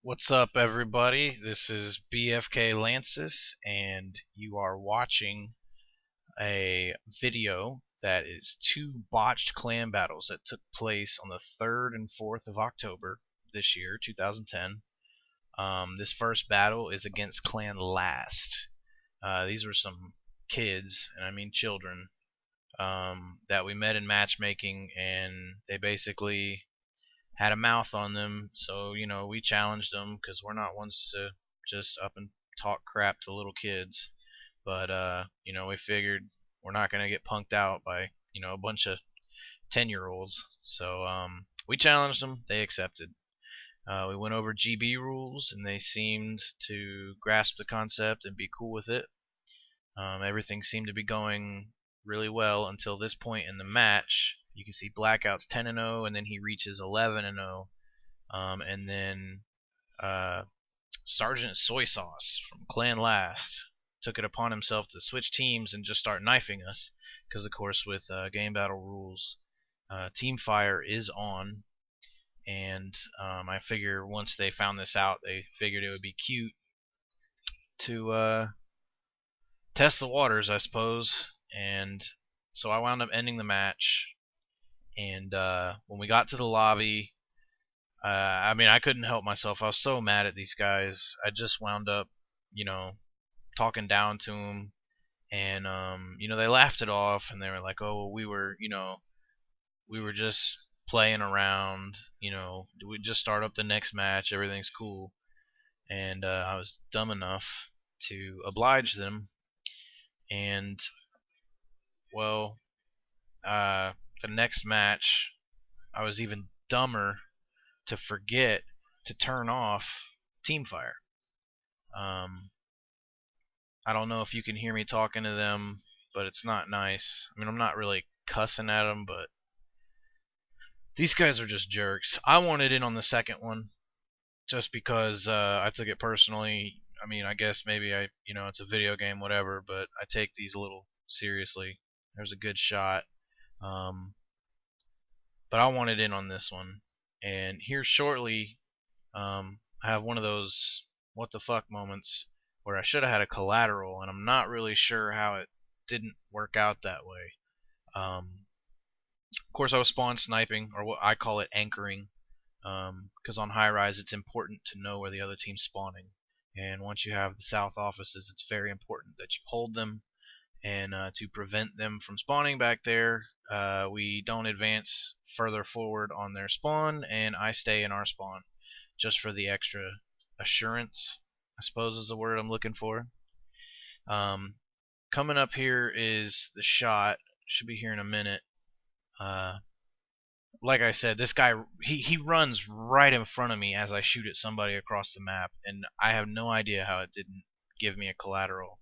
What's up, everybody? This is BFK Lancis, and you are watching a video that is two botched clan battles that took place on the 3rd and 4th of October this year, 2010. This first battle is against Clan Last. These were some kids, and I mean children, that we met in matchmaking, and they basically had a mouth on them, so we challenged them because we're not ones to just up and talk crap to little kids. But we figured we're not gonna get punked out by a bunch of 10-year-olds. So we challenged them. They accepted. We went over GB rules, and they seemed to grasp the concept and be cool with it. Everything seemed to be going really well until this point in the match. You can see Blackout's 10-0, and then he reaches 11-0, and then Sergeant Soy Sauce from Clan Last took it upon himself to switch teams and just start knifing us, because of course with game battle rules, team fire is on, and I figure once they found this out, they figured it would be cute to test the waters, I suppose. And so I wound up ending the match. And when we got to the lobby, I couldn't help myself. I was so mad at these guys. I just wound up, talking down to them. And they laughed it off, and they were like, "Oh, well, we were just playing around. We just start up the next match. Everything's cool." And I was dumb enough to oblige them. And well, the next match, I was even dumber to forget to turn off Teamfire. I don't know if you can hear me talking to them, but it's not nice. I mean, I'm not really cussing at them, but these guys are just jerks. I wanted in on the second one just because I took it personally. I mean, I guess maybe it's a video game, whatever, but I take these a little seriously. There's a good shot. But I wanted in on this one. And here shortly, I have one of those what the fuck moments where I should have had a collateral, and I'm not really sure how it didn't work out that way. Of course, I was spawn sniping, or what I call it, anchoring, because on high rise it's important to know where the other team's spawning. And once you have the south offices, it's very important that you hold them. And to prevent them from spawning back there, we don't advance further forward on their spawn, and I stay in our spawn just for the extra assurance, I suppose is the word I'm looking for. Coming up here is the shot. Should be here in a minute. Like I said, this guy, he runs right in front of me as I shoot at somebody across the map, and I have no idea how it didn't give me a collateral.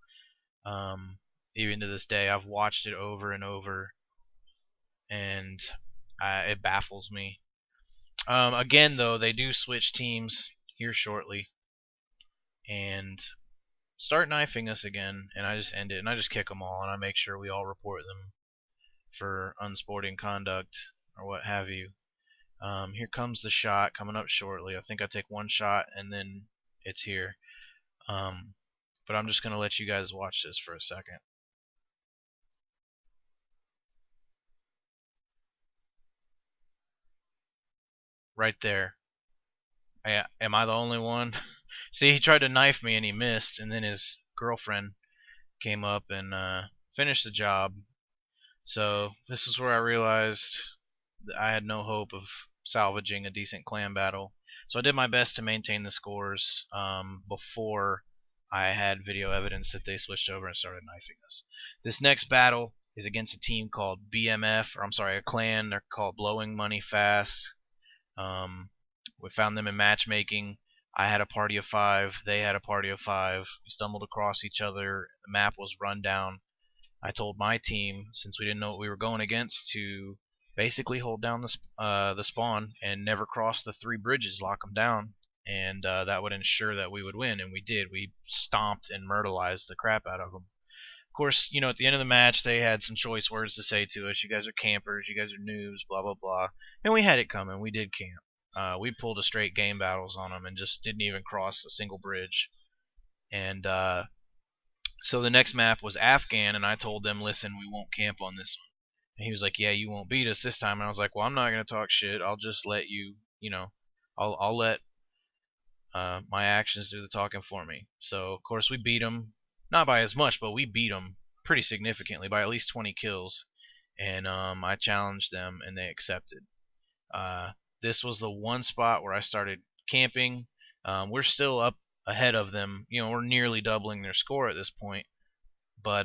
Even to this day, I've watched it over and over, and it baffles me. Again, though, they do switch teams here shortly and start knifing us again, and I just end it, and I just kick them all, and I make sure we all report them for unsporting conduct or what have you. Here comes the shot coming up shortly. I think I take one shot, and then it's here. But I'm just going to let you guys watch this for a second. Right there. Am I the only one? See, he tried to knife me and he missed, and then his girlfriend came up and finished the job. So this is where I realized that I had no hope of salvaging a decent clan battle. So I did my best to maintain the scores before I had video evidence that they switched over and started knifing us. This next battle is against a team called BMF, or I'm sorry, a clan. They're called Blowing Money Fast. We found them in matchmaking. I had a party of 5. They had a party of 5. We stumbled across each other. The map was run down. I told my team, since we didn't know what we were going against, to basically hold down the spawn and never cross the 3 bridges, lock them down, and that would ensure that we would win. And we did. We stomped and myrtleized the crap out of them. Of course, at the end of the match, they had some choice words to say to us. You guys are campers. You guys are noobs. Blah blah blah. And we had it coming. We did camp. We pulled a straight game battles on them and just didn't even cross a single bridge. And so the next map was Afghan, and I told them, listen, we won't camp on this one. And he was like, yeah, you won't beat us this time. And I was like, well, I'm not going to talk shit. I'll just let you, I'll let my actions do the talking for me. So, of course, we beat them. Not by as much, but we beat them pretty significantly, by at least 20 kills. And I challenged them, and they accepted. This was the one spot where I started camping. We're still up ahead of them. We're nearly doubling their score at this point. But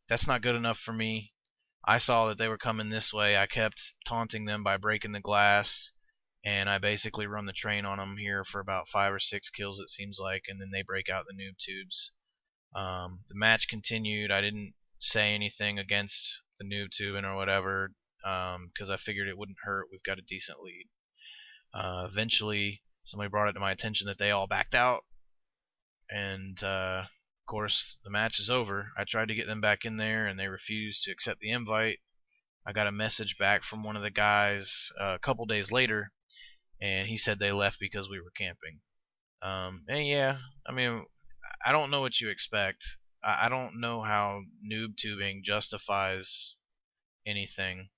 that's not good enough for me. I saw that they were coming this way. I kept taunting them by breaking the glass, and I basically run the train on them here for about 5 or 6 kills, it seems like, and then they break out the noob tubes. The match continued. I didn't say anything against the noob tubing or whatever, because I figured it wouldn't hurt. We've got a decent lead. Eventually, somebody brought it to my attention that they all backed out, and of course, the match is over. I tried to get them back in there, and they refused to accept the invite. I got a message back from one of the guys a couple days later, and he said they left because we were camping. And yeah, I mean, I don't know what you expect. I don't know how noob tubing justifies anything.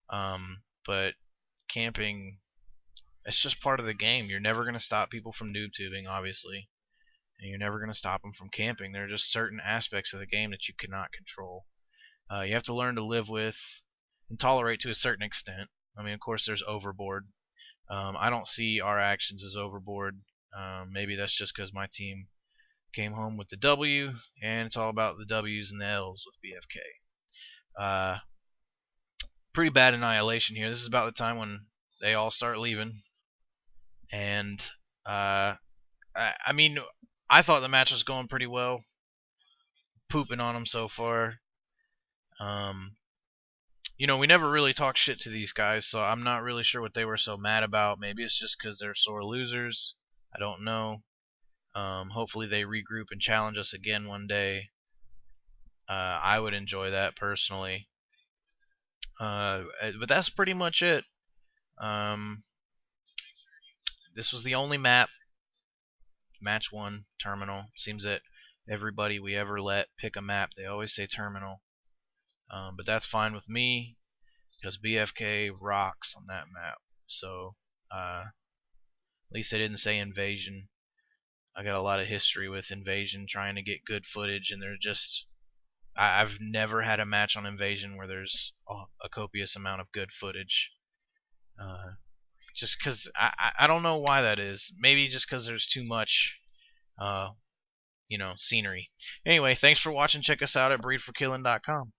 But camping, it's just part of the game. You're never going to stop people from noob tubing, obviously. And you're never going to stop them from camping. There are just certain aspects of the game that you cannot control. You have to learn to live with and tolerate to a certain extent. I mean, of course, there's overboard. I don't see our actions as overboard. Maybe that's just because my team came home with the W, and it's all about the W's and the L's with BFK. Pretty bad annihilation here. This is about the time when they all start leaving. And, I mean, I thought the match was going pretty well. Pooping on them so far. We never really talked shit to these guys, so I'm not really sure what they were so mad about. Maybe it's just because they're sore losers. I don't know. Hopefully they regroup and challenge us again one day. I would enjoy that personally. But that's pretty much it. This was the only map. Match 1, Terminal. Seems that everybody we ever let pick a map, they always say Terminal. But that's fine with me, because BFK rocks on that map. So, at least they didn't say Invasion. I got a lot of history with Invasion, trying to get good footage, and they're just... I've never had a match on Invasion where there's a copious amount of good footage. Just because I don't know why that is. Maybe just because there's too much, scenery. Anyway, thanks for watching. Check us out at breedforkilling.com.